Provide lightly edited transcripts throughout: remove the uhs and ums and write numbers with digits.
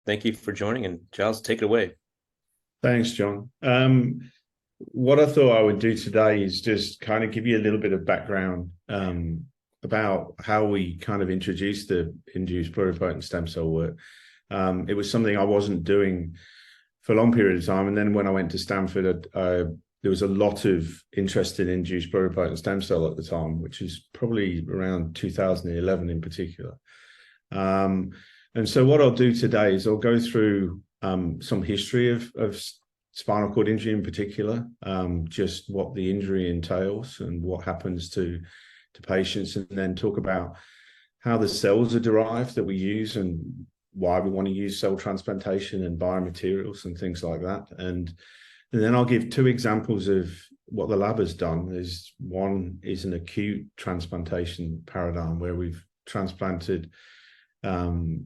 Thank you for joining, and Giles, take it away. Thanks, John. What I thought I would do today is just kind of give you a little bit of background about how we kind of introduced the induced pluripotent stem cell work. It was something I wasn't doing for a long period of time. And then when I went to Stanford, there was a lot of interest in induced pluripotent stem cell at the time, which is probably around 2011 in particular. And so what I'll do today is I'll go through some history of spinal cord injury in particular, just what the injury entails and what happens to patients, and then talk about how the cells are derived that we use and why we want to use cell transplantation and biomaterials and things like that. And then I'll give two examples of what the lab has done. One is an acute transplantation paradigm where we've transplanted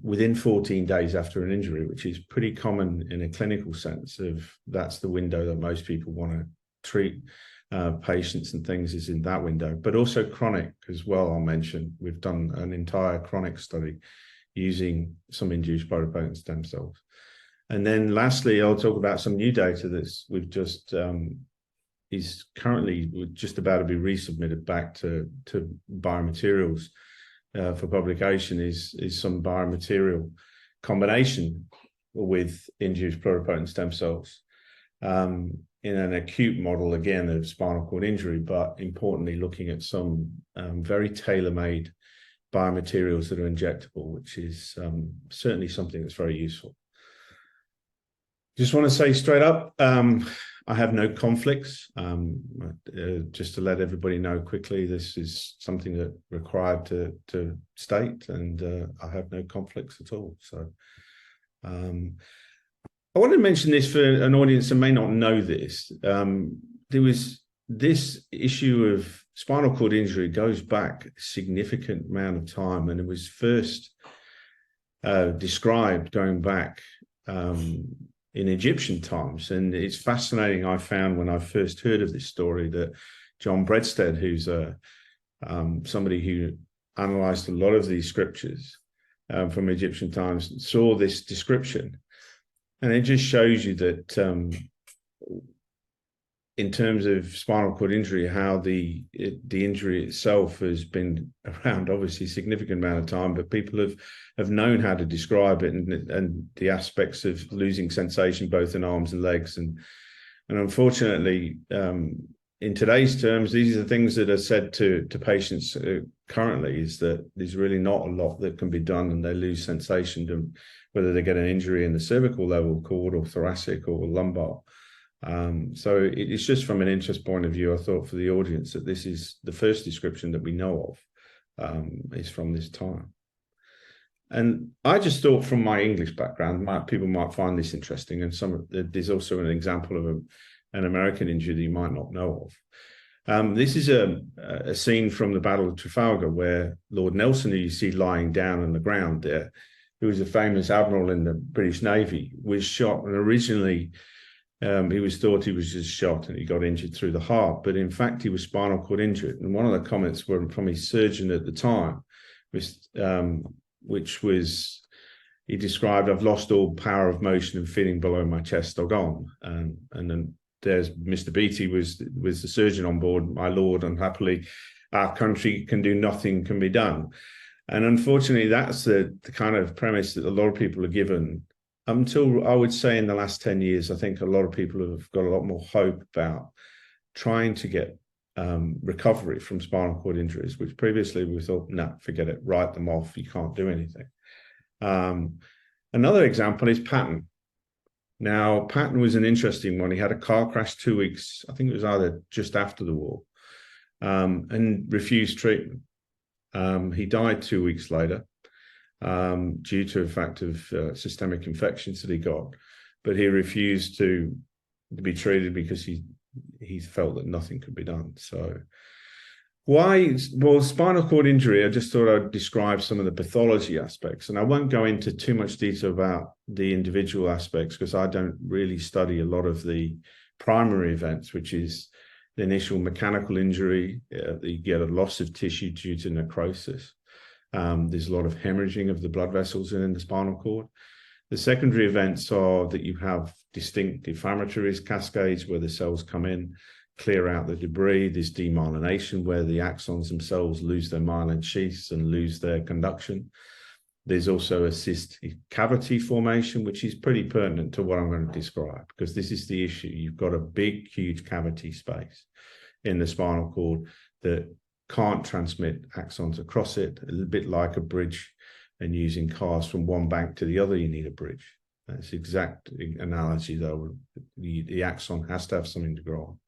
within 14 days after an injury, which is pretty common in a clinical sense of that's the window that most people want to treat patients and things is in that window, but also chronic as well. I'll mention we've done an entire chronic study using some induced pluripotent stem cells. And then lastly, I'll talk about some new data that's we've just is currently just about to be resubmitted back to biomaterials for publication is some biomaterial combination with induced pluripotent stem cells in an acute model, again, of spinal cord injury, but importantly, looking at some very tailor-made biomaterials that are injectable, which is certainly something that's very useful. Just want to say straight up, I have no conflicts. Just to let everybody know quickly, this is something that required to state, and I have no conflicts at all. So I want to mention this for an audience that may not know this. There was this issue of spinal cord injury goes back a significant amount of time, and it was first described going back in Egyptian times. And it's fascinating, I found when I first heard of this story, that John Bredsted, who's somebody who analyzed a lot of these scriptures from Egyptian times, saw this description. And it just shows you that in terms of spinal cord injury, how the injury itself has been around obviously a significant amount of time, but people have known how to describe it and the aspects of losing sensation both in arms and legs. And unfortunately, in today's terms, these are the things that are said to patients currently, is that there's really not a lot that can be done, and they lose sensation, whether they get an injury in the cervical level cord or thoracic or lumbar. So it's just from an interest point of view, I thought for the audience that this is the first description that we know of is from this time. And I just thought from my English background, people might find this interesting. And there's also an example of an American injury that you might not know of. This is a scene from the Battle of Trafalgar, where Lord Nelson, who you see lying down on the ground there, who was a famous admiral in the British Navy, was shot. And originally, he was thought he was just shot and he got injured through the heart, but in fact he was spinal cord injured. And one of the comments were from his surgeon at the time, which was, he described, "I've lost all power of motion and feeling below my chest are gone." And then there's Mr. Beattie was the surgeon on board. "My lord, unhappily, our country can do nothing can be done." And unfortunately, that's the kind of premise that a lot of people are given. Until, I would say, in the last 10 years, I think a lot of people have got a lot more hope about trying to get recovery from spinal cord injuries, which previously we thought, no, forget it, write them off, you can't do anything. Another example is Patton. Now, Patton was an interesting one. He had a car crash 2 weeks, I think it was either just after the war, and refused treatment. He died 2 weeks later. Due to a fact of systemic infections that he got, but he refused to be treated because he felt that nothing could be done. So why? Well, spinal cord injury, I just thought I'd describe some of the pathology aspects, and I won't go into too much detail about the individual aspects because I don't really study a lot of the primary events, which is the initial mechanical injury. You get a loss of tissue due to necrosis. There's a lot of hemorrhaging of the blood vessels in the spinal cord. The secondary events are that you have distinct inflammatory cascades where the cells come in, clear out the debris. There's demyelination where the axons themselves lose their myelin sheaths and lose their conduction. There's also a cyst cavity formation, which is pretty pertinent to what I'm going to describe, because this is the issue. You've got a big, huge cavity space in the spinal cord that can't transmit axons across it, a little bit like a bridge, and using cars from one bank to the other, you need a bridge. That's the exact analogy, though. The axon has to have something to grow on.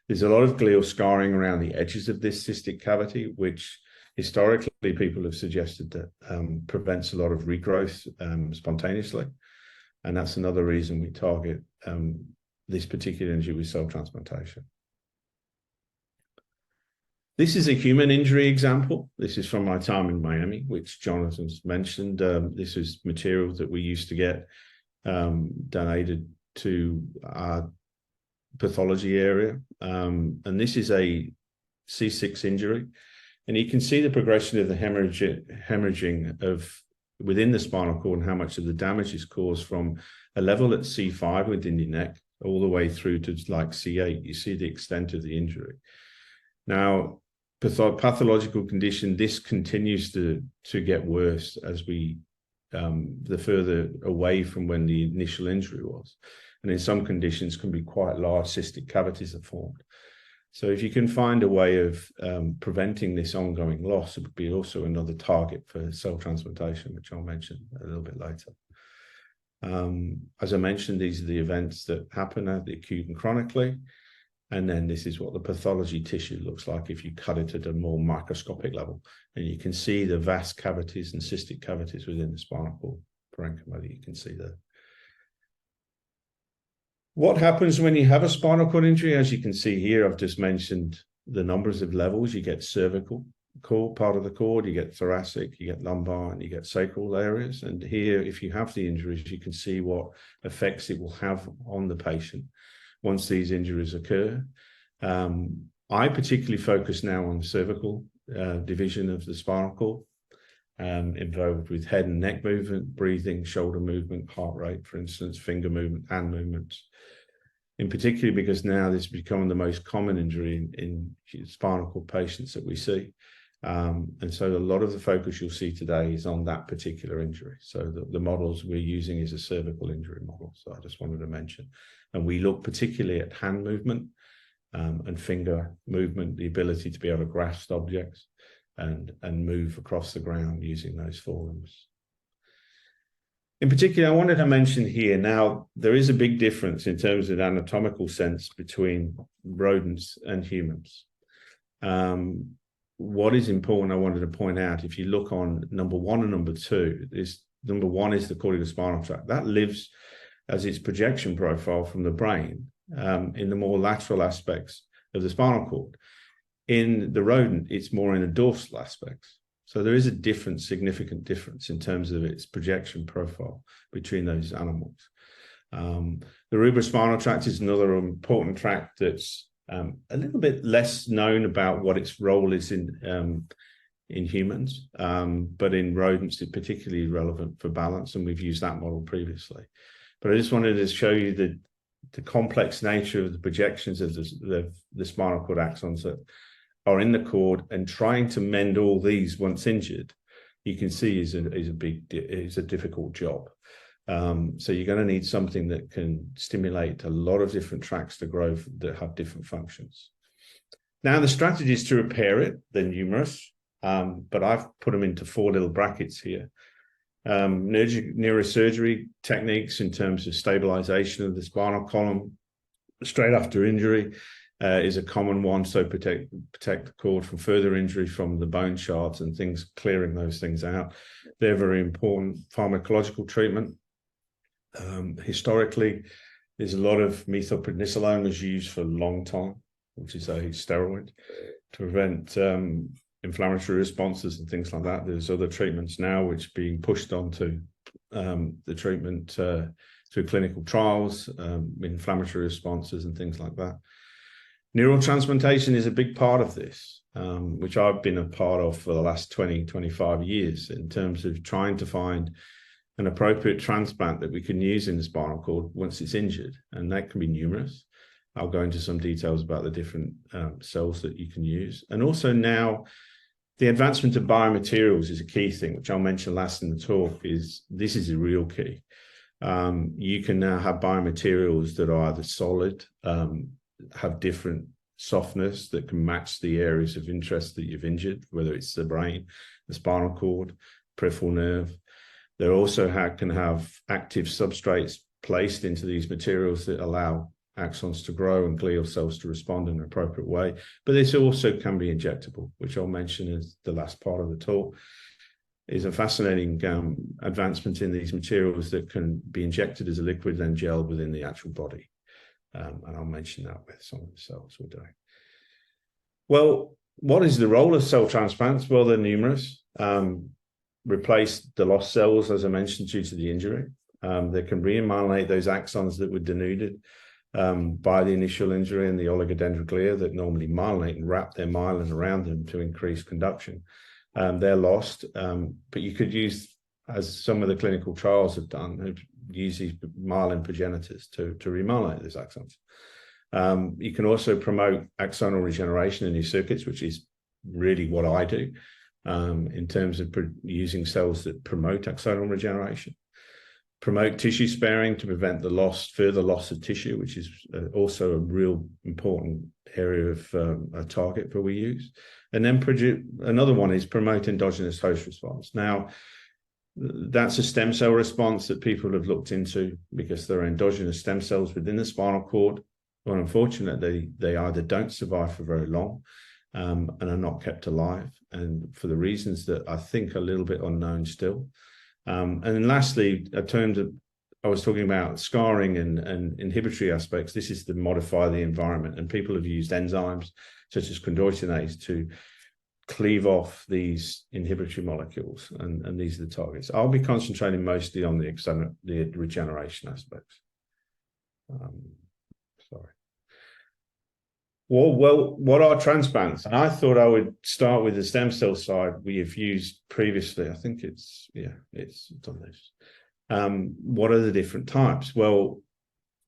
There's a lot of glial scarring around the edges of this cystic cavity, which historically people have suggested that prevents a lot of regrowth spontaneously. And that's another reason we target this particular injury with cell transplantation. This is a human injury example. This is from my time in Miami, which Jonathan's mentioned. This is material that we used to get donated to our pathology area. And this is a C6 injury. And you can see the progression of the hemorrhaging of within the spinal cord and how much of the damage is caused from a level at C5 within your neck all the way through to like C8. You see the extent of the injury. Now, pathological condition, this continues to get worse as we the further away from when the initial injury was. And in some conditions can be quite large cystic cavities are formed. So if you can find a way of preventing this ongoing loss, it would be also another target for cell transplantation, which I'll mention a little bit later. As I mentioned, these are the events that happen at the acute and chronically. And then this is what the pathology tissue looks like if you cut it at a more microscopic level. And you can see the vast cavities and cystic cavities within the spinal cord parenchyma that you can see there. What happens when you have a spinal cord injury? As you can see here, I've just mentioned the numbers of levels. You get cervical cord, part of the cord, you get thoracic, you get lumbar, and you get sacral areas. And here, if you have the injuries, you can see what effects it will have on the patient once these injuries occur. I particularly focus now on cervical division of the spinal cord, involved with head and neck movement, breathing, shoulder movement, heart rate, for instance, finger movement, hand movements. In particular, because now this has become the most common injury in spinal cord patients that we see. And so a lot of the focus you'll see today is on that particular injury. So the models we're using is a cervical injury model. So I just wanted to mention. And we look particularly at hand movement and finger movement, the ability to be able to grasp objects and move across the ground using those forelimbs. In particular, I wanted to mention here, now, there is a big difference in terms of anatomical sense between rodents and humans. What is important, I wanted to point out, if you look on number 1 and number 2, number 1 is the corticospinal tract. That lives as its projection profile from the brain in the more lateral aspects of the spinal cord. In the rodent, it's more in the dorsal aspects. So there is a different, significant difference in terms of its projection profile between those animals. The cerebrospinal tract is another important tract that's a little bit less known about what its role is in humans, but in rodents, it's particularly relevant for balance, and we've used that model previously. But I just wanted to show you the complex nature of the projections of the spinal cord axons that are in the cord, and trying to mend all these once injured, you can see is a difficult job. So you're going to need something that can stimulate a lot of different tracts to grow that have different functions. Now, the strategies to repair it, they're numerous, but I've put them into 4 little brackets here. Neurosurgery techniques in terms of stabilization of the spinal column straight after injury is a common one. So protect the cord from further injury from the bone shards and things, clearing those things out. They're very important. Pharmacological treatment. Historically, there's a lot of methylprednisolone was used for a long time, which is a steroid to prevent inflammatory responses and things like that. There's other treatments now which are being pushed onto the treatment through clinical trials, inflammatory responses and things like that. Neurotransplantation is a big part of this, which I've been a part of for the last 20, 25 years in terms of trying to find an appropriate transplant that we can use in the spinal cord once it's injured. And that can be numerous. I'll go into some details about the different cells that you can use. And also now, the advancement of biomaterials is a key thing, which I'll mention last in the talk. This is a real key. You can now have biomaterials that are either solid, have different softness that can match the areas of interest that you've injured, whether it's the brain, the spinal cord, peripheral nerve. They also can have active substrates placed into these materials that allow axons to grow and glial cells to respond in an appropriate way. But this also can be injectable, which I'll mention as the last part of the talk. Is a fascinating advancement in these materials that can be injected as a liquid and gel within the actual body. And I'll mention that with some of the cells we're doing. Well, what is the role of cell transplants? Well, they're numerous. Replace the lost cells, as I mentioned, due to the injury. They can remyelinate those axons that were denuded by the initial injury and the oligodendroglia that normally myelinate and wrap their myelin around them to increase conduction. They're lost, but you could use, as some of the clinical trials have done, use these myelin progenitors to remyelinate those axons. You can also promote axonal regeneration in these circuits, which is really what I do in terms of using cells that promote axonal regeneration. Promote tissue sparing to prevent the further loss of tissue, which is also a real important area of a target for we use. And then another one is promote endogenous host response. Now, that's a stem cell response that people have looked into because there are endogenous stem cells within the spinal cord. Well, unfortunately, they either don't survive for very long and are not kept alive, and for the reasons that I think are a little bit unknown still. And then lastly, I was talking about scarring and inhibitory aspects. This is to modify the environment, and people have used enzymes such as chondroitinase to cleave off these inhibitory molecules, and these are the targets. I'll be concentrating mostly on the regeneration aspects. Sorry. Well, what are transplants? And I thought I would start with the stem cell side we have used previously. I think it's done this. What are the different types? Well,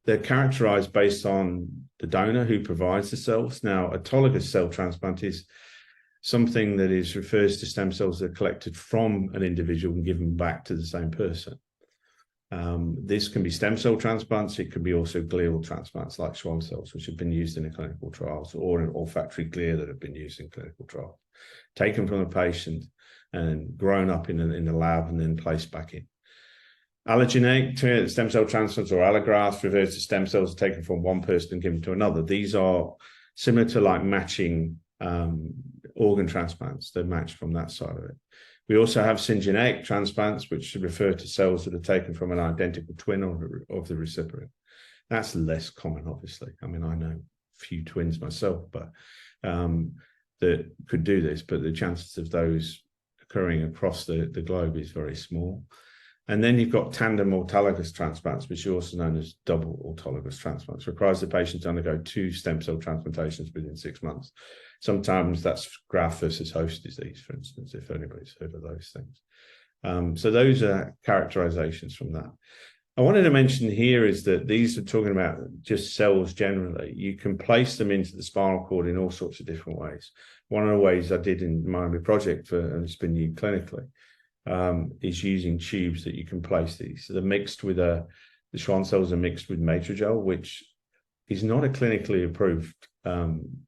they're characterized based on the donor who provides the cells. Now, autologous cell transplant is something that refers to stem cells that are collected from an individual and given back to the same person. This can be stem cell transplants. It can be also glial transplants like Schwann cells, which have been used in the clinical trials, or in olfactory glia that have been used in clinical trials, taken from the patient and grown up in the lab and then placed back in. Allogeneic stem cell transplants or allografts refers to stem cells taken from one person and given to another. These are similar to like matching organ transplants. They're matched from that side of it. We also have syngeneic transplants, which refer to cells that are taken from an identical twin of the recipient. That's less common, obviously. I mean, I know a few twins myself, but that could do this, but the chances of those occurring across the globe is very small. And then you've got tandem autologous transplants, which are also known as double autologous transplants. It requires the patient to undergo 2 stem cell transplantations within 6 months. Sometimes that's graft versus host disease, for instance, if anybody's heard of those things. So those are characterizations from that. I wanted to mention here is that these are talking about just cells generally. You can place them into the spinal cord in all sorts of different ways. One of the ways I did in my project, and it's been used clinically, is using tubes that you can place these. So they're mixed with the Schwann cells are mixed with Matrigel, which is not a clinically approved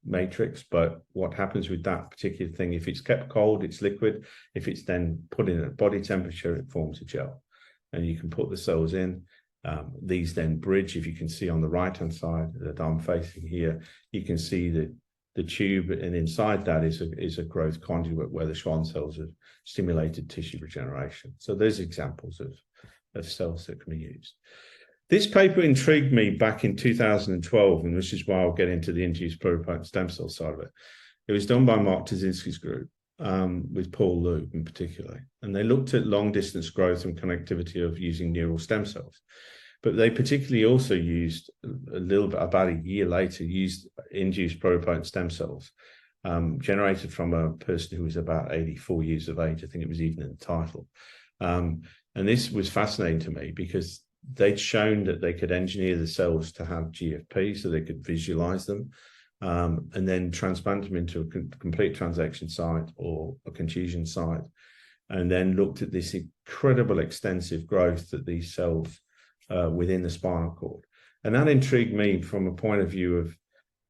matrix, but what happens with that particular thing, if it's kept cold, it's liquid. If it's then put in at body temperature, it forms a gel. And you can put the cells in. These then bridge, if you can see on the right-hand side that I'm facing here, you can see that the tube, and inside that is a growth conduit where the Schwann cells have stimulated tissue regeneration. So there's examples of cells that can be used. This paper intrigued me back in 2012, and this is why I'll get into the induced pluripotent stem cell side of it. It was done by Mark Tazinski's group with Paul Lu in particular, and they looked at long-distance growth and connectivity of using neural stem cells. But they particularly also used about a year later, used induced pluripotent stem cells generated from a person who was about 84 years of age. I think it was even in the title. And this was fascinating to me because they'd shown that they could engineer the cells to have GFP so they could visualize them, and then transplant them into a complete transaction site or a contusion site, and then looked at this incredible extensive growth that these cells within the spinal cord. And that intrigued me from a point of view of,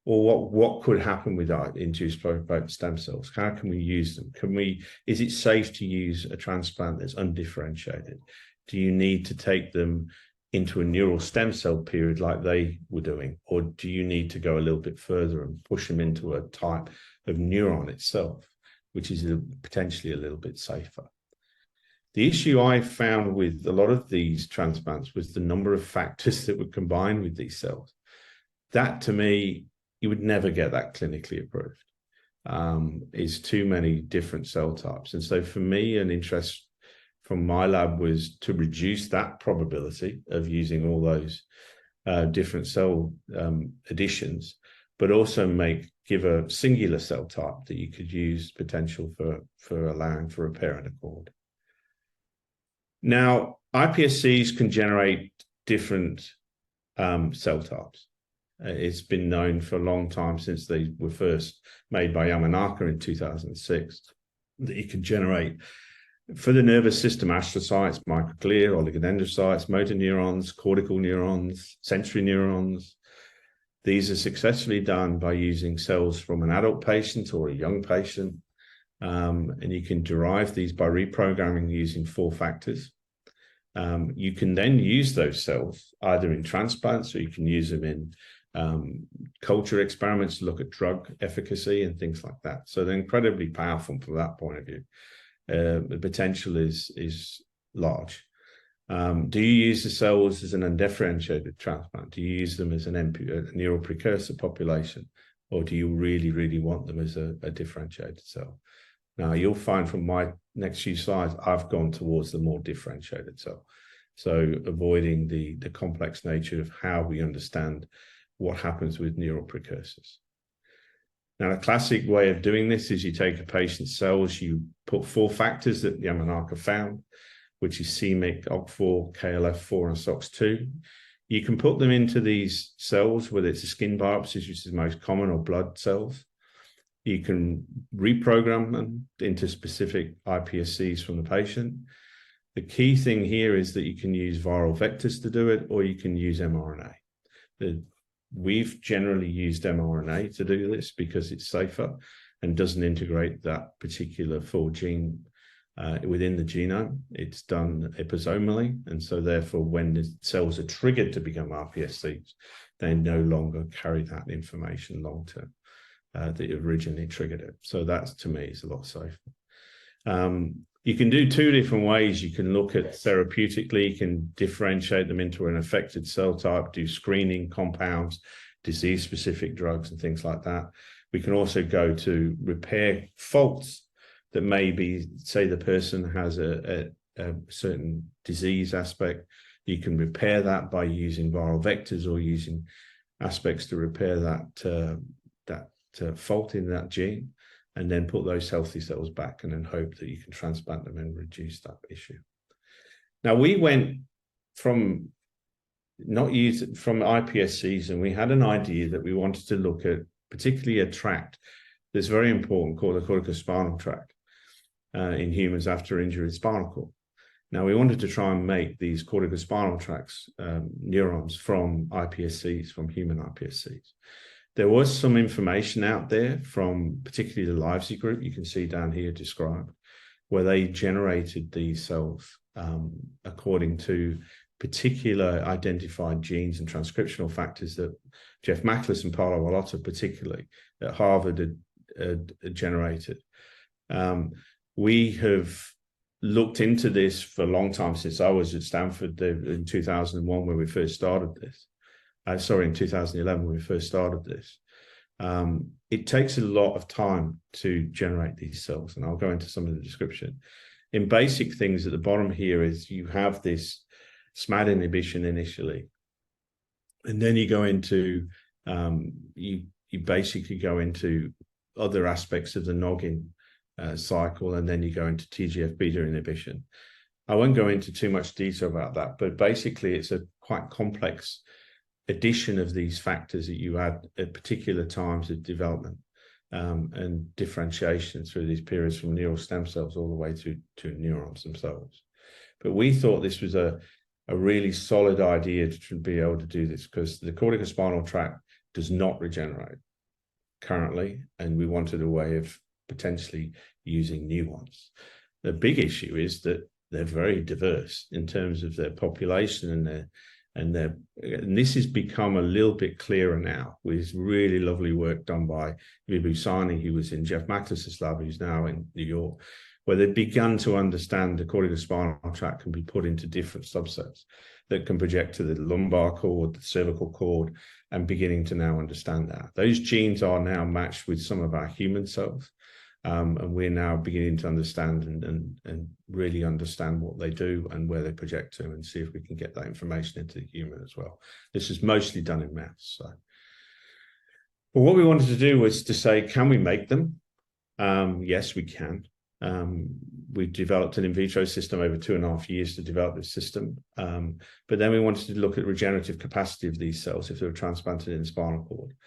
or what could happen with our induced pluripotent stem cells? How can we use them? Is it safe to use a transplant that's undifferentiated? Do you need to take them into a neural stem cell period like they were doing? Or do you need to go a little bit further and push them into a type of neuron itself, which is potentially a little bit safer? The issue I found with a lot of these transplants was the number of factors that would combine with these cells. That, to me, you would never get that clinically approved. Is too many different cell types. And so for me, an interest from my lab was to reduce that probability of using all those different cell additions, but also give a singular cell type that you could use potential for allowing for repair and accord. Now, iPSCs can generate different cell types. It's been known for a long time, since they were first made by Yamanaka in 2006, that you can generate, for the nervous system, astrocytes, microglia, oligodendrocytes, motor neurons, cortical neurons, sensory neurons. These are successfully done by using cells from an adult patient or a young patient. And you can derive these by reprogramming using 4 factors. You can then use those cells either in transplants, or you can use them in culture experiments to look at drug efficacy and things like that. So they're incredibly powerful from that point of view. The potential is large. Do you use the cells as an undifferentiated transplant? Do you use them as a neural precursor population? Or do you really, really want them as a differentiated cell? Now, you'll find from my next few slides, I've gone towards the more differentiated cell. So avoiding the complex nature of how we understand what happens with neural precursors. Now, a classic way of doing this is you take a patient's cells, you put 4 factors that Yamanaka found, which is c-Myc, OCT4, KLF4, and SOX2. You can put them into these cells, whether it's a skin biopsy, which is the most common, or blood cells. You can reprogram them into specific iPSCs from the patient. The key thing here is that you can use viral vectors to do it, or you can use mRNA. We've generally used mRNA to do this because it's safer and doesn't integrate that particular full gene within the genome. It's done episomally, and so therefore when the cells are triggered to become iPSCs, they no longer carry that information long term that originally triggered it. So that, to me, is a lot safer. You can do 2 different ways. You can look at therapeutically, you can differentiate them into an affected cell type, do screening, compounds, disease-specific drugs, and things like that. We can also go to repair faults that maybe, say, the person has a certain disease aspect. You can repair that by using viral vectors or using aspects to repair that fault in that gene, and then put those healthy cells back and then hope that you can transplant them and reduce that issue. Now, we went from iPSCs, and we had an idea that we wanted to look at particularly a tract that's very important called the corticospinal tract in humans after injury spinal cord. Now, we wanted to try and make these corticospinal tracts neurons from iPSCs, from human iPSCs. There was some information out there from particularly the Livesey group, you can see down here described, where they generated these cells according to particular identified genes and transcriptional factors that Jeff Macklis and Paolo Wallotta, particularly at Harvard, had generated. We have looked into this for a long time, since I was at Stanford in 2001 when we first started this. In 2011 when we first started this. It takes a lot of time to generate these cells, and I'll go into some of the description. In basic things at the bottom here is you have this SMAD inhibition initially, and then you go into you basically go into other aspects of the noggin cycle, and then you go into TGF-beta inhibition. I won't go into too much detail about that, but basically it's a quite complex addition of these factors that you add at particular times of development and differentiation through these periods from neural stem cells all the way to neurons themselves. But we thought this was a really solid idea to be able to do this, because the corticospinal tract does not regenerate currently, and we wanted a way of potentially using new ones. The big issue is that they're very diverse in terms of their population, and this has become a little bit clearer now with really lovely work done by Vibhu Sani, who was in Jeff Mattis's lab, who's now in New York, where they've begun to understand the corticospinal tract can be put into different subsets that can project to the lumbar cord, the cervical cord, and beginning to now understand that. Those genes are now matched with some of our human cells. And we're now beginning to understand and really understand what they do and where they project to, and see if we can get that information into the human as well. This is mostly done in mouse. So, but what we wanted to do was to say, can we make them? Yes, we can. We developed an in vitro system over 2.5 years to develop this system. But then we wanted to look at regenerative capacity of these cells if they were transplanted in the spinal cord,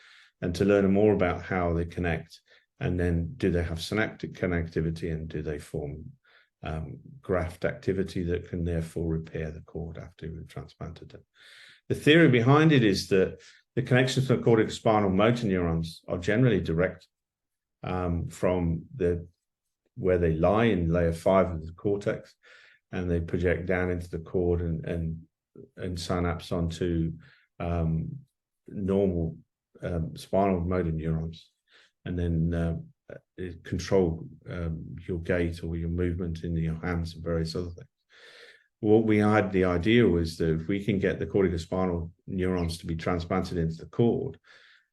and to learn more about how they connect. And then, do they have synaptic connectivity, and do they form graft activity that can therefore repair the cord after we've transplanted it? The theory behind it is that the connections to the corticospinal motor neurons are generally direct from where they lie in layer 5 of the cortex, and they project down into the cord and synapse onto normal spinal motor neurons, and then control your gait or your movement in your hands and various other things. What we had, the idea was that if we can get the corticospinal neurons to be transplanted into the cord,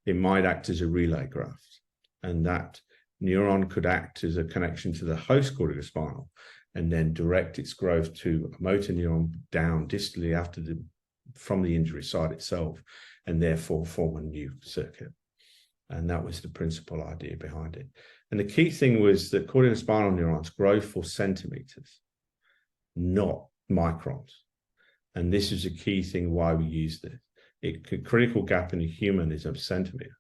it might act as a relay graft, and that neuron could act as a connection to the host corticospinal, and then direct its growth to a motor neuron down distally from the injury site itself, and therefore form a new circuit. And that was the principal idea behind it. And the key thing was that corticospinal neurons grow for centimeters, not microns. And this is a key thing why we use this. A critical gap in a human is a centimeter.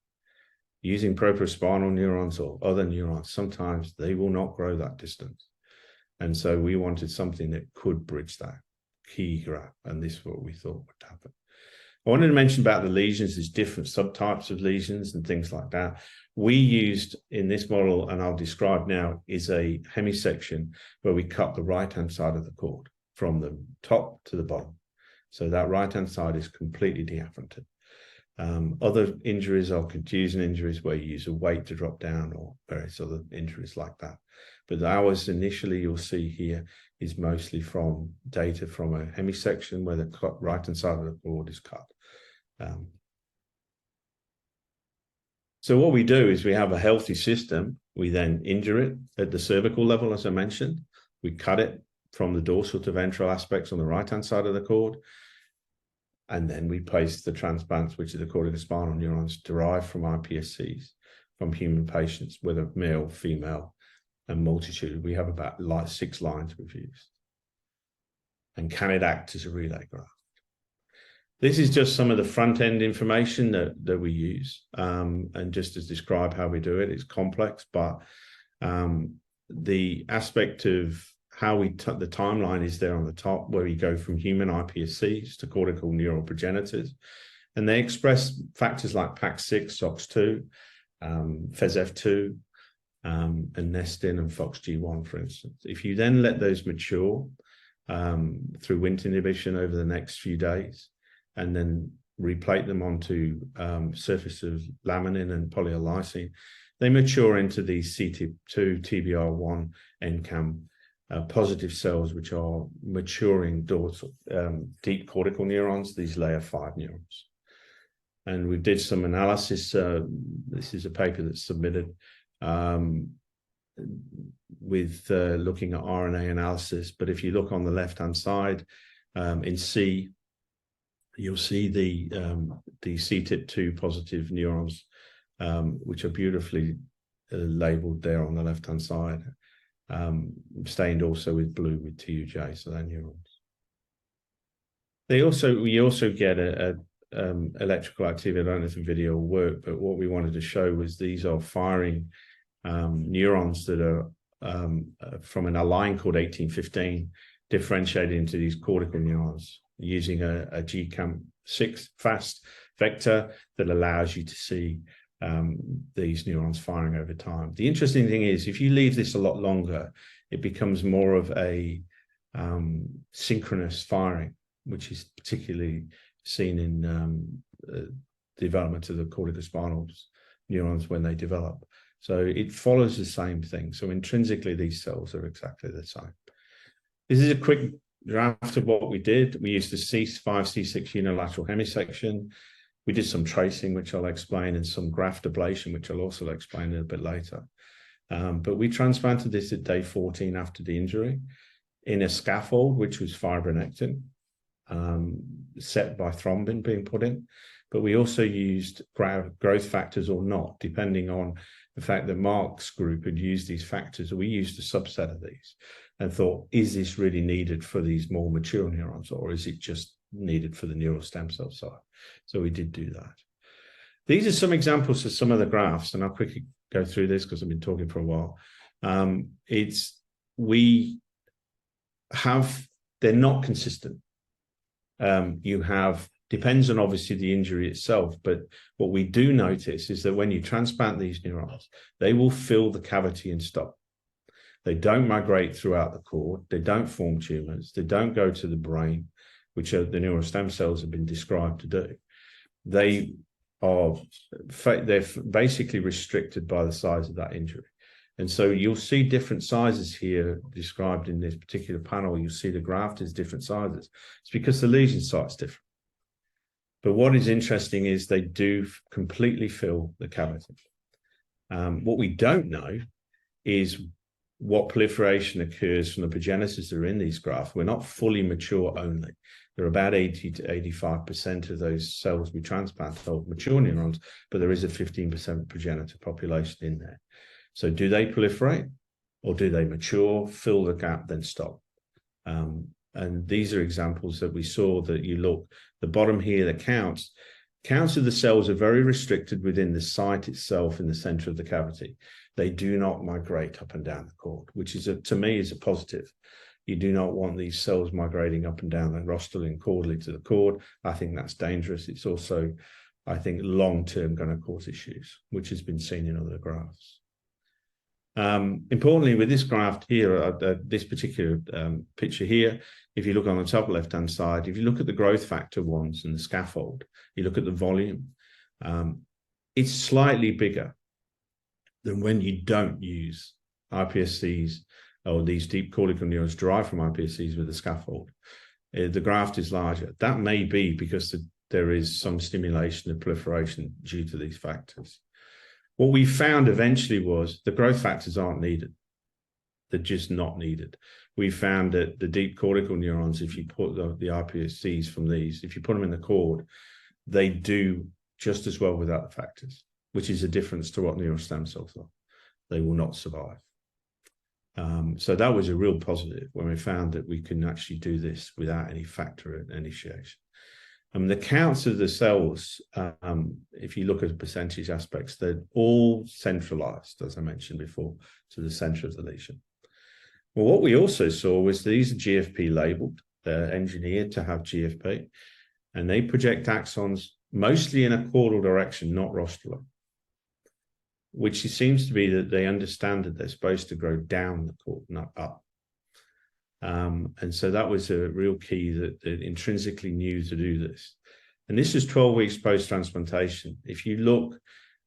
Using propriospinal neurons or other neurons, sometimes they will not grow that distance. And so we wanted something that could bridge that key gap. And this is what we thought would happen. I wanted to mention about the lesions. There's different subtypes of lesions and things like that. We used in this model, and I'll describe now, is a hemisection where we cut the right-hand side of the cord from the top to the bottom. So that right-hand side is completely deafferented. Other injuries are contusion injuries where you use a weight to drop down, or various other injuries like that. But ours initially, you'll see here, is mostly from data from a hemisection where the right-hand side of the cord is cut. So what we do is we have a healthy system. We then injure it at the cervical level, as I mentioned. We cut it from the dorsal to ventral aspects on the right-hand side of the cord. And then we place the transplants, which are the corticospinal neurons derived from iPSCs from human patients, whether male, female, and multitude. We have about 6 lines we've used. And can it act as a relay graft? This is just some of the front-end information that we use, and just to describe how we do it. It's complex, but the aspect of how the timeline is there on the top, where we go from human iPSCs to cortical neural progenitors, and they express factors like PAX6, SOX2, FESF2, and nestin and FOXG1, for instance. If you then let those mature through Wnt inhibition over the next few days, and then replate them onto surface of laminin and polylysine, they mature into these CTIP2, TBR1, NCAM positive cells, which are maturing dorsal deep cortical neurons, these layer 5 neurons. And we did some analysis. This is a paper that's submitted with looking at RNA analysis. But if you look on the left-hand side in C, you'll see the CTIP2 positive neurons, which are beautifully labeled there on the left-hand side. stained also with blue with TUJ, so they're neurons. We also get a electrical activity. I don't know if the video will work, but what we wanted to show was these are firing neurons that are from a line called 1815, differentiated into these cortical neurons using a GCAM6 fast vector that allows you to see these neurons firing over time. The interesting thing is, if you leave this a lot longer, it becomes more of a synchronous firing, which is particularly seen in the development of the corticospinal neurons when they develop. So it follows the same thing. So intrinsically, these cells are exactly the same. This is a quick draft of what we did. We used the C5-C6 unilateral hemisection. We did some tracing, which I'll explain, and some graft ablation, which I'll also explain a bit later. But we transplanted this at day 14 after the injury in a scaffold, which was fibronectin, set by thrombin being put in. But we also used growth factors or not, depending on the fact that Mark's group had used these factors. We used a subset of these and thought, is this really needed for these more mature neurons, or is it just needed for the neural stem cell side? So we did do that. These are some examples of some of the graphs, and I'll quickly go through this because I've been talking for a while. They're not consistent. Depends on obviously the injury itself, but what we do notice is that when you transplant these neurons, they will fill the cavity and stop. They don't migrate throughout the cord. They don't form tumors. They don't go to the brain, which the neural stem cells have been described to do. They're basically restricted by the size of that injury. And so you'll see different sizes here described in this particular panel. You'll see the graft is different sizes. It's because the lesion site's different. But what is interesting is they do completely fill the cavity. What we don't know is what proliferation occurs from the progenitors that are in these grafts. We're not fully mature only. There are about 80 to 85% of those cells we transplant are mature neurons, but there is a 15% progenitor population in there. So do they proliferate, or do they mature, fill the gap, then stop? And these are examples that we saw that you look, the bottom here, the counts of the cells are very restricted within the site itself in the center of the cavity. They do not migrate up and down the cord, which is, to me, is a positive. You do not want these cells migrating up and down the rostral and caudally to the cord. I think that's dangerous. It's also, I think, long-term going to cause issues, which has been seen in other graphs. Importantly, with this graph here, this particular picture here, if you look on the top left-hand side, if you look at the growth factor ones and the scaffold, you look at the volume, it's slightly bigger than when you don't use iPSCs or these deep cortical neurons derived from iPSCs with the scaffold. The graft is larger. That may be because there is some stimulation of proliferation due to these factors. What we found eventually was the growth factors aren't needed. They're just not needed. We found that the deep cortical neurons, if you put the iPSCs from these, if you put them in the cord, they do just as well without the factors, which is a difference to what neural stem cells are. They will not survive. So that was a real positive when we found that we can actually do this without any factor initiation. The counts of the cells, if you look at the percentage aspects, they're all centralized, as I mentioned before, to the center of the lesion. Well, what we also saw was these are GFP labeled. They're engineered to have GFP, and they project axons mostly in a caudal direction, not rostral, which seems to be that they understand that they're supposed to grow down the cord, not up. And so that was a real key that intrinsically knew to do this. And this is 12 weeks post-transplantation. If you look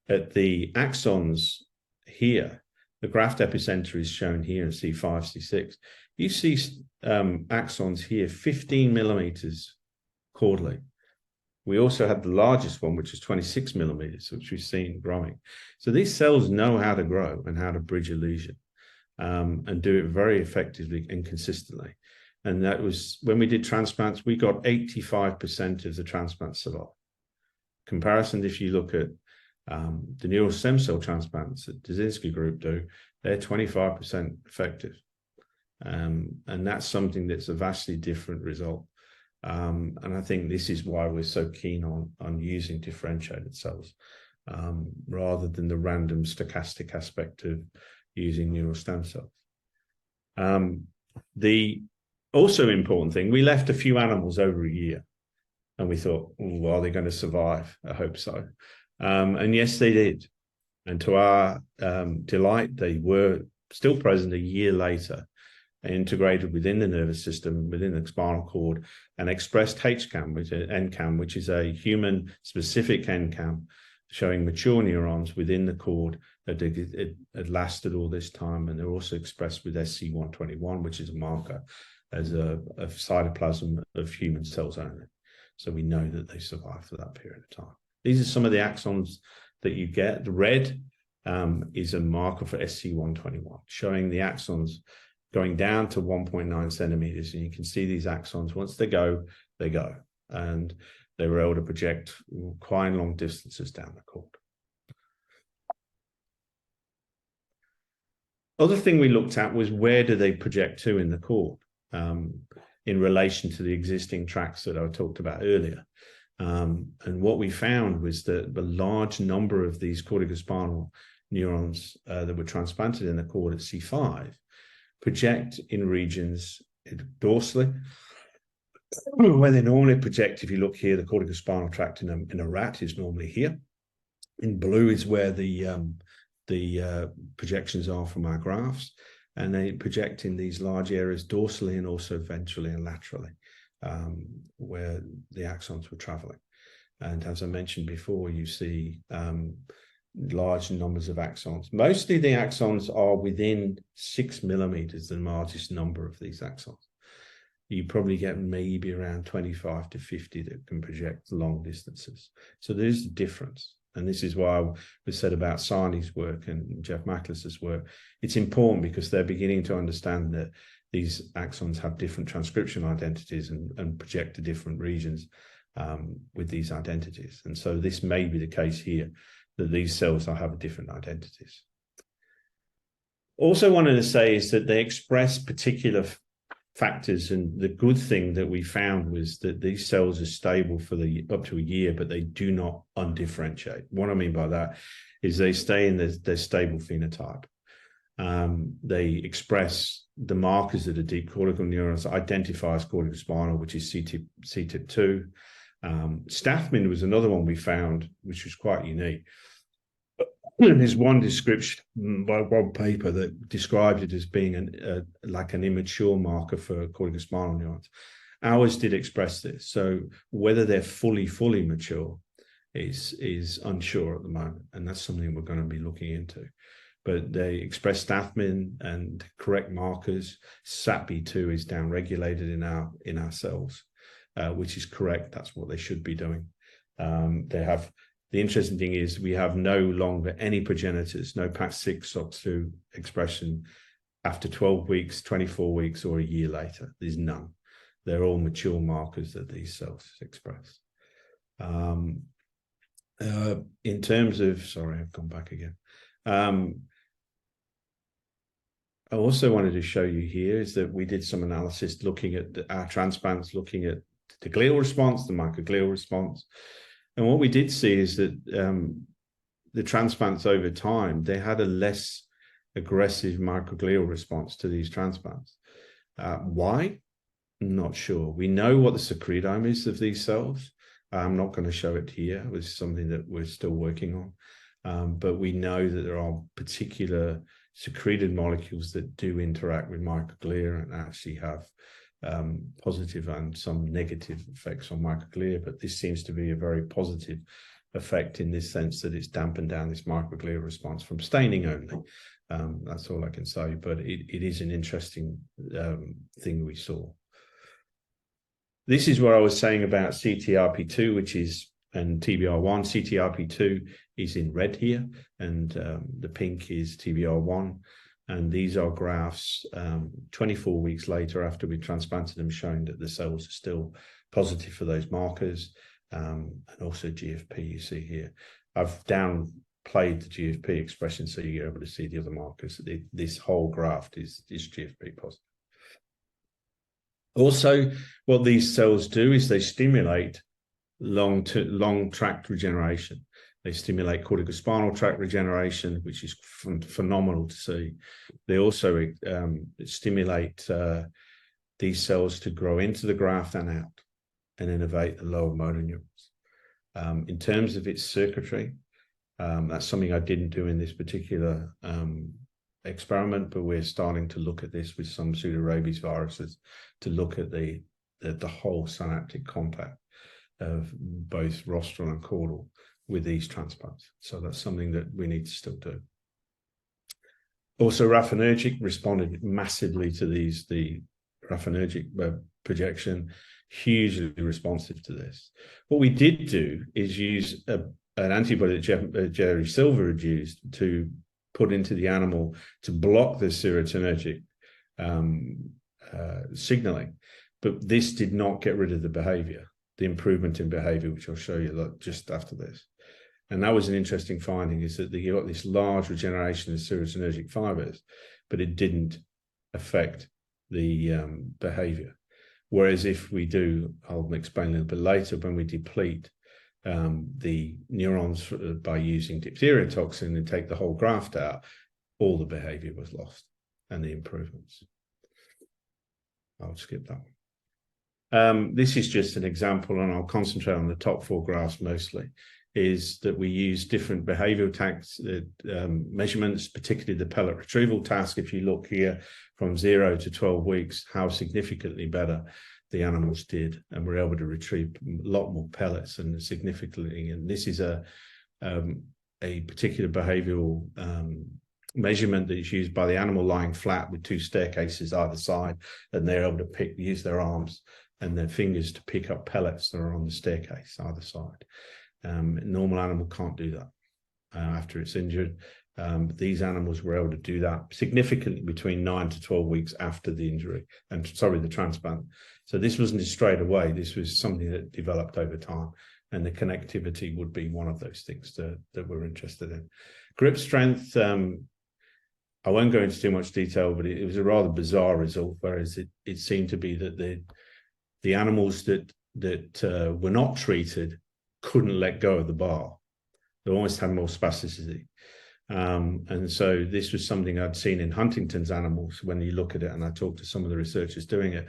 at the axons here, the graft epicenter is shown here in C5, C6. You see axons here, 15 millimeters caudally. We also had the largest one, which is 26 millimeters, which we've seen growing. So these cells know how to grow and how to bridge a lesion. And do it very effectively and consistently. And that was, when we did transplants, we got 85% of the transplants survive. Comparison, if you look at The neural stem cell transplants that Dzinski group do, they're 25% effective. And that's something that's a vastly different result. And I think this is why we're so keen on using differentiated cells rather than the random stochastic aspect of using neural stem cells. The also important thing, we left a few animals over a year and we thought, well, are they going to survive? I hope so. And yes, they did. And to our delight, they were still present a year later, integrated within the nervous system, within the spinal cord, and expressed HCAM, which is NCAM, which is a human-specific NCAM, showing mature neurons within the cord that it had lasted all this time. And they're also expressed with SC121, which is a marker as a cytoplasm of human cells only. So we know that they survive for that period of time. These are some of the axons that you get. The red is a marker for SC121, showing the axons going down to 1.9 centimeters. And you can see these axons, once they go, they go. And they were able to project quite long distances down the cord. Other thing we looked at was where do they project to in the cord in relation to the existing tracks that I talked about earlier. And what we found was that the large number of these corticospinal neurons that were transplanted in the cord at C5 project in regions dorsally, where they normally project. If you look here, the corticospinal tract in a rat is normally here. In blue is where the projections are from our graphs, and they project in these large areas dorsally and also ventrally and laterally, where the axons were traveling. And as I mentioned before, you see large numbers of axons. Mostly the axons are within 6 millimeters, the largest number of these axons. You probably get maybe around 25 to 50 that can project long distances. So there's a difference. And this is why we said about Sarni's work and Jeff Macklis's work. It's important because they're beginning to understand that these axons have different transcription identities and project to different regions with these identities. And so this may be the case here, that these cells have different identities. Also wanted to say is that they express particular factors, and the good thing that we found was that these cells are stable for up to a year, but they do not undifferentiate. What I mean by that is they stay in their stable phenotype. They express the markers that are deep cortical neurons, identify as corticospinal, which is CTIP2. Stathmin was another one we found, which was quite unique. There's one description by one paper that described it as being like an immature marker for corticospinal neurons. Ours did express this. So whether they're fully mature is unsure at the moment. And that's something we're going to be looking into. But they express Stathmin and correct markers. SAPB2 is downregulated in our cells, which is correct. That's what they should be doing. The interesting thing is we have no longer any progenitors, no PAX6, SOX2 expression after 12 weeks, 24 weeks, or a year later. There's none. They're all mature markers that these cells express. In terms of, sorry, I've gone back again. I also wanted to show you here is that we did some analysis looking at our transplants, looking at the glial response, the microglial response. And what we did see is that the transplants over time, they had a less aggressive microglial response to these transplants. Why? Not sure. We know what the secretome is of these cells. I'm not going to show it here. It was something that we're still working on. But we know that there are particular secreted molecules that do interact with microglia and actually have positive and some negative effects on microglia, but this seems to be a very positive effect in this sense that it's dampened down this microglia response from staining only. That's all I can say, but it is an interesting thing we saw. This is what I was saying about CTRP2, which is, and TBR1. CTRP2 is in red here, and the pink is TBR1. And these are graphs 24 weeks later after we transplanted them, showing that the cells are still positive for those markers, and also GFP you see here. I've played the GFP expression, so you're able to see the other markers. This whole graft is GFP positive. Also, what these cells do is they stimulate long tract regeneration. They stimulate corticospinal tract regeneration, which is phenomenal to see. They also stimulate these cells to grow into the graft and out and innervate the lower motor neurons. In terms of its circuitry, that's something I didn't do in this particular experiment, but we're starting to look at this with some pseudorabies viruses to look at the whole synaptic contact of both rostral and caudal with these transplants. So that's something that we need to still do. Also, raffinergic responded massively to the raffinergic projection, hugely responsive to this. What we did do is use an antibody that Jerry Silver had used to put into the animal to block the serotonergic signaling, but this did not get rid of the behavior, the improvement in behavior, which I'll show you just after this. And that was an interesting finding, is that you got this large regeneration of serotonergic fibers, but it didn't affect the behavior. Whereas if we do, I'll explain a little bit later, when we deplete the neurons by using diphtheria toxin and take the whole graft out, all the behavior was lost and the improvements. I'll skip that one. This is just an example, and I'll concentrate on the top 4 graphs mostly, is that we use different behavioral measurements, particularly the pellet retrieval task. If you look here from 0 to 12 weeks, how significantly better the animals did, and we're able to retrieve a lot more pellets and significantly. And this is a particular behavioral measurement that is used by the animal lying flat with 2 staircases either side, and they're able to use their arms and their fingers to pick up pellets that are on the staircase either side. Normal animal can't do that after it's injured. These animals were able to do that significantly between 9 to 12 weeks after the injury, and the transplant. So this wasn't just straight away. This was something that developed over time, and the connectivity would be one of those things that we're interested in. Grip strength, I won't go into too much detail, but it was a rather bizarre result, whereas it seemed to be that the animals that were not treated couldn't let go of the bar. They almost had more spasticity. And so this was something I'd seen in Huntington's animals. When you look at it, and I talked to some of the researchers doing it,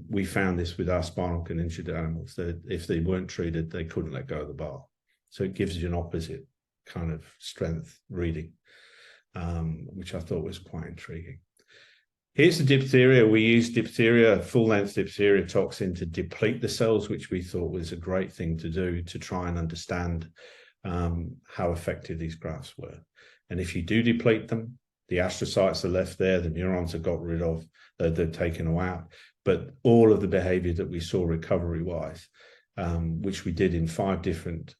we found this with our spinal cord injured animals, that if they weren't treated, they couldn't let go of the bar. So it gives you an opposite kind of strength reading, which I thought was quite intriguing. Here's the diphtheria. We used full-length diphtheria toxin to deplete the cells, which we thought was a great thing to do to try and understand how effective these grafts were. And if you do deplete them, the astrocytes are left there, the neurons are got rid of, they're taken out. But all of the behavior that we saw recovery-wise, which we did in 5 different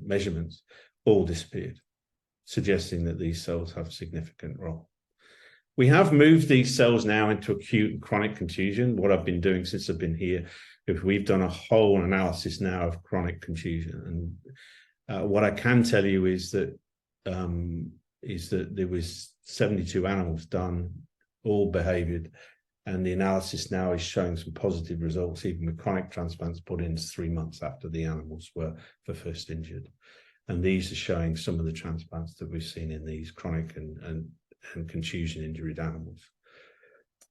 measurements, all disappeared, suggesting that these cells have a significant role. We have moved these cells now into acute and chronic contusion. What I've been doing since I've been here, we've done a whole analysis now of chronic contusion. And what I can tell you is that there was 72 animals done, all behaviored, and the analysis now is showing some positive results, even with chronic transplants put in 3 months after the animals were first injured. And these are showing some of the transplants that we've seen in these chronic and contusion injured animals.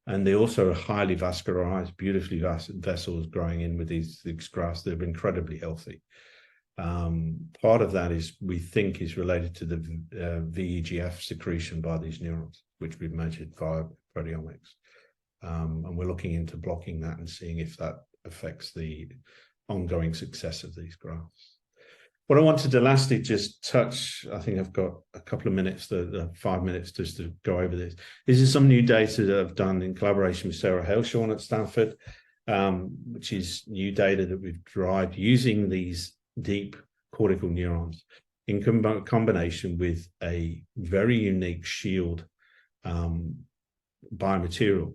And they also are highly vascularized, beautifully vessels growing in with these grafts. They're incredibly healthy. Part of that we think is related to the VEGF secretion by these neurons, which we've measured via proteomics. And we're looking into blocking that and seeing if that affects the ongoing success of these grafts. What I wanted to lastly just touch, I think I've got a couple of minutes, 5 minutes just to go over this. This is some new data that I've done in collaboration with Sarah Haleshorn at Stanford, which is new data that we've derived using these deep cortical neurons in combination with a very unique shield biomaterial.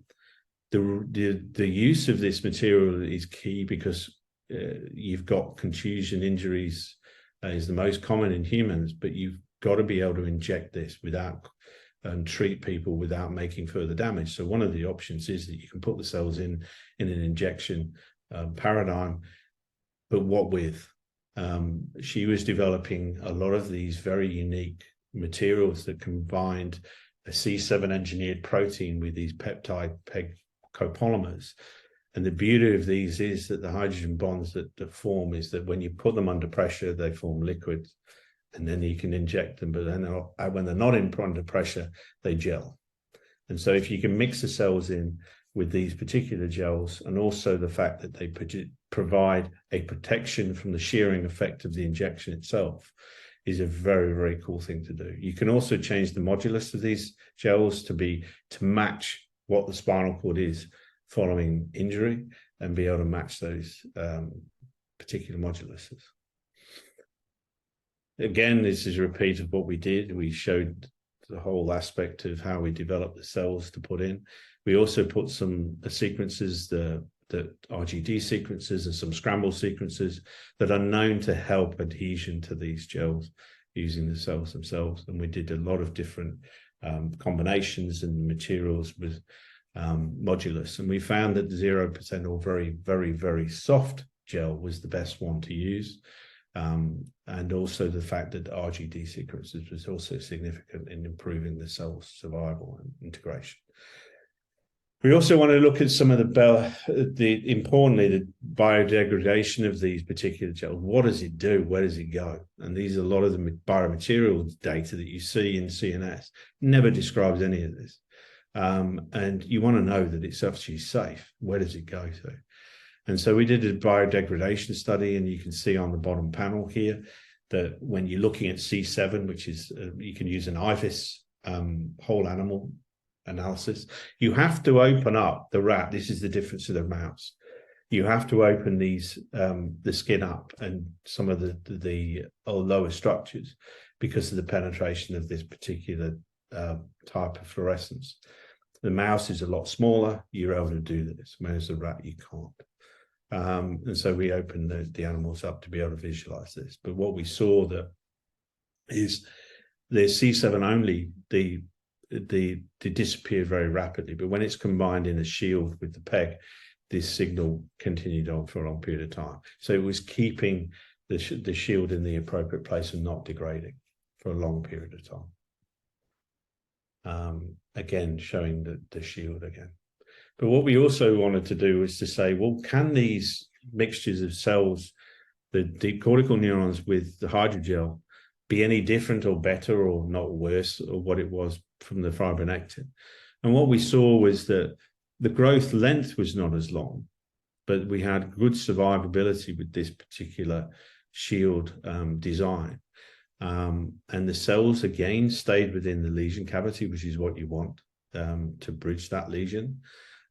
The use of this material is key because you've got contusion injuries is the most common in humans, but you've got to be able to inject this without and treat people without making further damage. So one of the options is that you can put the cells in an injection paradigm, but what with? She was developing a lot of these very unique materials that combined a C7 engineered protein with these peptide PEG copolymers. And the beauty of these is that the hydrogen bonds that form is that when you put them under pressure, they form liquids, and then you can inject them. But then when they're not under pressure, they gel. And so if you can mix the cells in with these particular gels, and also the fact that they provide a protection from the shearing effect of the injection itself, is a very, very cool thing to do. You can also change the modulus of these gels to match what the spinal cord is following injury, and be able to match those particular moduluses. Again, this is a repeat of what we did. We showed the whole aspect of how we developed the cells to put in. We also put some sequences, the RGD sequences and some scramble sequences that are known to help adhesion to these gels using the cells themselves. And we did a lot of different combinations and materials with modulus. And we found that 0% or very, very, very soft gel was the best one to use. And also the fact that RGD sequences was also significant in improving the cell's survival and integration. We also want to look at some of importantly, the biodegradation of these particular gels. What does it do? Where does it go? And these are a lot of the biomaterials data that you see in CNS. Never describes any of this. And you want to know that it's actually safe. Where does it go to? And so we did a biodegradation study, and you can see on the bottom panel here that when you're looking at C7, which is, you can use an IVIS whole animal analysis, you have to open up the rat. This is the difference of the mouse. You have to open these, the skin up and some of the lower structures because of the penetration of this particular type of fluorescence. The mouse is a lot smaller. You're able to do this, whereas the rat, you can't. And so we opened the animals up to be able to visualize this. But what we saw that is the C7 only, they disappeared very rapidly. But when it's combined in a shield with the PEG, this signal continued on for a long period of time. So it was keeping the shield in the appropriate place and not degrading for a long period of time. Again, showing the shield again. But what we also wanted to do was to say, well, can these mixtures of cells, the deep cortical neurons with the hydrogel, be any different or better or not worse or what it was from the fibronectin? And what we saw was that the growth length was not as long, but we had good survivability with this particular shield design. And the cells, again, stayed within the lesion cavity, which is what you want to bridge that lesion.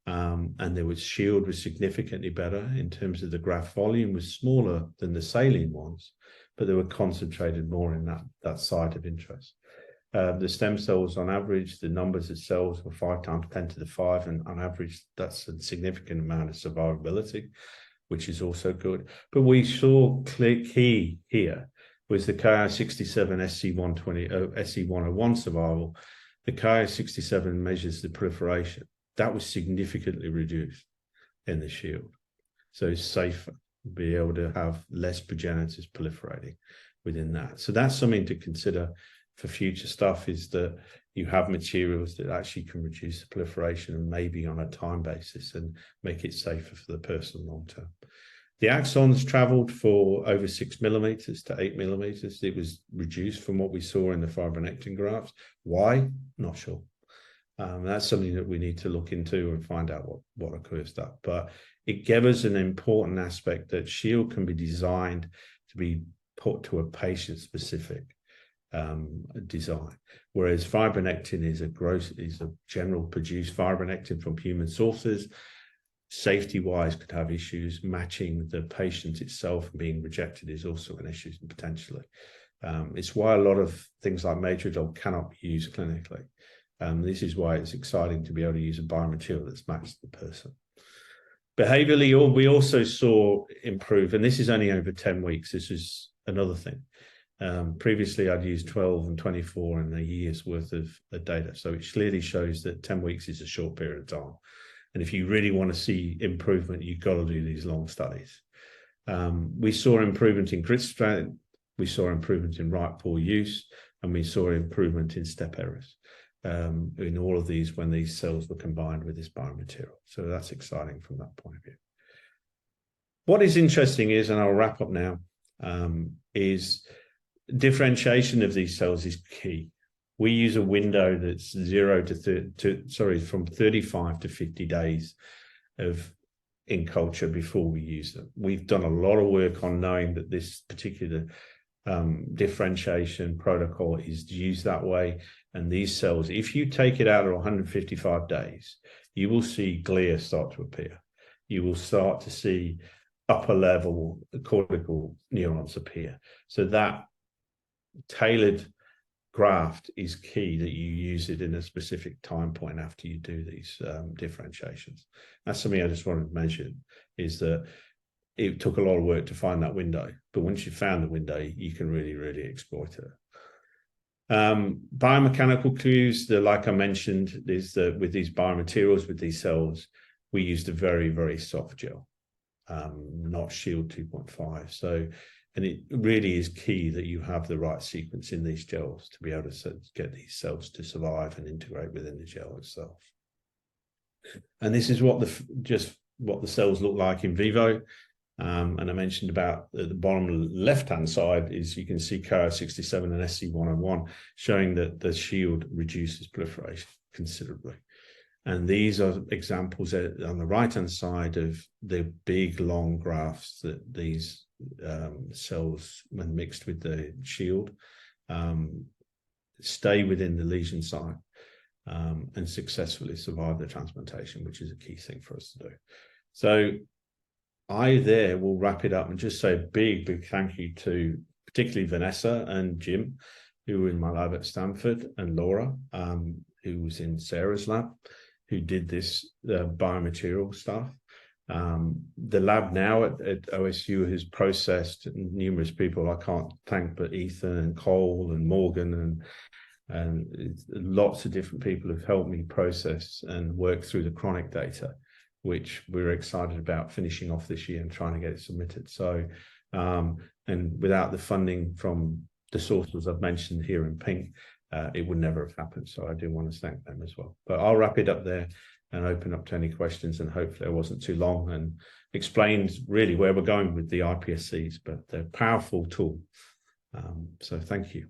And there was shield was significantly better in terms of the graft volume was smaller than the saline ones, but they were concentrated more in that site of interest. The stem cells, on average, the numbers of cells were 5 times 10 to the 5, and on average, that's a significant amount of survivability, which is also good. But we saw key here was the Ki67 SC101 survival. The Ki67 measures the proliferation. That was significantly reduced in the shield. So it's safer to be able to have less progenitors proliferating within that. So that's something to consider for future stuff, is that you have materials that actually can reduce the proliferation and maybe on a time basis and make it safer for the person long term. The axons traveled for over 6 millimeters to 8 millimeters. It was reduced from what we saw in the fibronectin grafts. Why? Not sure. That's something that we need to look into and find out what occurs that. But it gave us an important aspect that shield can be designed to be put to a patient-specific design, whereas fibronectin is a general produced fibronectin from human sources. Safety-wise, could have issues. Matching the patient itself and being rejected is also an issue potentially. It's why a lot of things like Matrodol cannot be used clinically. This is why it's exciting to be able to use a biomaterial that's matched the person. Behaviorally, we also saw improve, and this is only over 10 weeks. This is another thing. Previously, I'd used 12 and 24 and a year's worth of data. So it clearly shows that 10 weeks is a short period of time. And if you really want to see improvement, you've got to do these long studies. We saw improvement in grit strength, we saw improvement in right paw use, and we saw improvement in step errors in all of these when these cells were combined with this biomaterial. So that's exciting from that point of view. What is interesting is, and I'll wrap up now, is differentiation of these cells is key. We use a window that's from 35 to 50 days in culture before we use them. We've done a lot of work on knowing that this particular differentiation protocol is used that way. And these cells, if you take it out at 155 days, you will see glia start to appear. You will start to see upper level cortical neurons appear. So that tailored graft is key, that you use it in a specific time point after you do these differentiations. That's something I just wanted to mention, is that it took a lot of work to find that window, but once you found the window, you can really, really exploit it. Biomechanical clues, like I mentioned, is that with these biomaterials, with these cells, we used a very, very soft gel, not Shield 2.5. So, and it really is key that you have the right sequence in these gels to be able to get these cells to survive and integrate within the gel itself. And this is what the cells look like in vivo. And I mentioned about the bottom left-hand side is you can see KO67 and SC101 showing that the shield reduces proliferation considerably. And these are examples on the right-hand side of the big, long grafts that these cells, when mixed with the shield, stay within the lesion site and successfully survive the transplantation, which is a key thing for us to do. So I will wrap it up and just say a big, big thank you to particularly Vanessa and Jim, who were in my lab at Stanford, and Laura, who was in Sarah's lab, who did this biomaterial stuff. The lab now at OSU has processed numerous people. I can't thank but Ethan and Cole and Morgan and lots of different people have helped me process and work through the chronic data, which we're excited about finishing off this year and trying to get it submitted. So, and without the funding from the sources I've mentioned here in pink, it would never have happened. So I do want to thank them as well. But I'll wrap it up there and open up to any questions, and hopefully I wasn't too long and explained really where we're going with the iPSCs, but they're a powerful tool. So thank you.